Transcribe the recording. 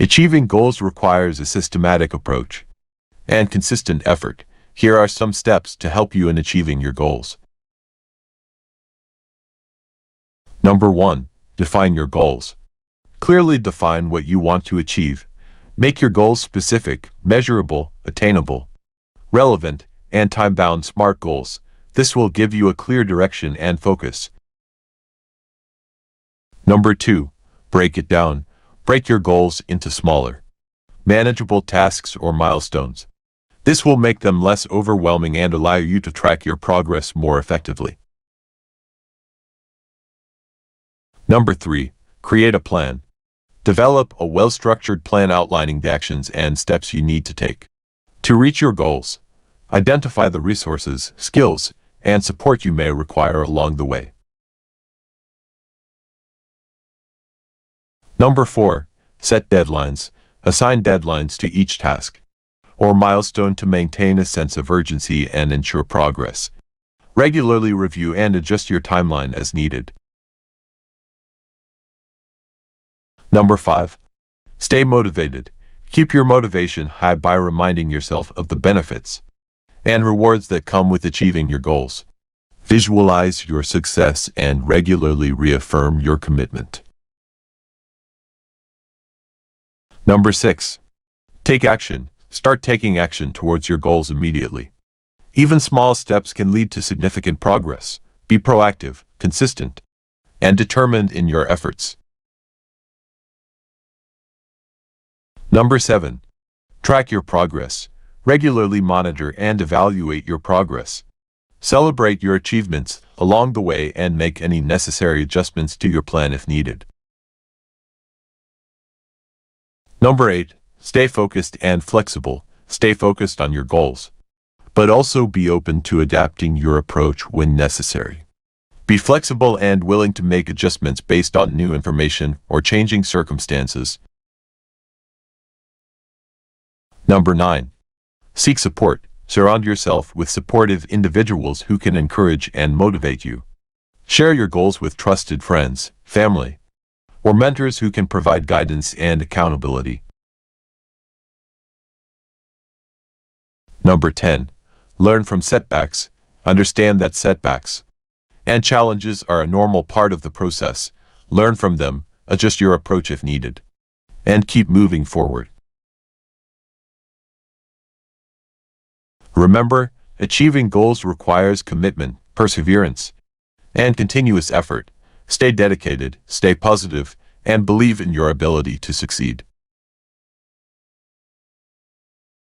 Achieving goals requires a systematic approach and consistent effort. Here are some steps to help you in achieving your goals. Number 1. Define your goals. Clearly define what you want to achieve. Make your goals specific, measurable, attainable, relevant, and time-bound. SMART goals. This will give you a clear direction and focus. Number 2. Break it down. Break your goals into smaller, manageable tasks or milestones. This will make them less overwhelming and allow you to track your progress more effectively. Number 3. Create a plan. Develop a well-structured plan outlining the actions and steps you need to take to reach your goals. Identify the resources, skills, and support you may require along the way. Number 4. Set deadlines. Assign deadlines to each task or milestone to maintain a sense of urgency and ensure progress. Regularly review and adjust your timeline as needed. Number 5. Stay motivated. Keep your motivation high by reminding yourself of the benefits and rewards that come with achieving your goals. Visualize your success and regularly reaffirm your commitment. Number 6. Take action. Start taking action towards your goals immediately. Even small steps can lead to significant progress. Be proactive, consistent, and determined in your efforts. Number 7. Track your progress. Regularly monitor and evaluate your progress. Celebrate your achievements along the way and make any necessary adjustments to your plan if needed. Number 8. Stay focused and flexible. Stay focused on your goals, but also be open to adapting your approach when necessary. Be flexible and willing to make adjustments based on new information or changing circumstances. Number 9. Seek support. Surround yourself with supportive individuals who can encourage and motivate you. Share your goals with trusted friends, family, or mentors who can provide guidance and accountability. Number 10. Learn from setbacks. Understand that setbacks and challenges are a normal part of the process. Learn from them, adjust your approach if needed, and keep moving forward. Remember, achieving goals requires commitment, perseverance, and continuous effort. Stay dedicated, stay positive, and believe in your ability to succeed.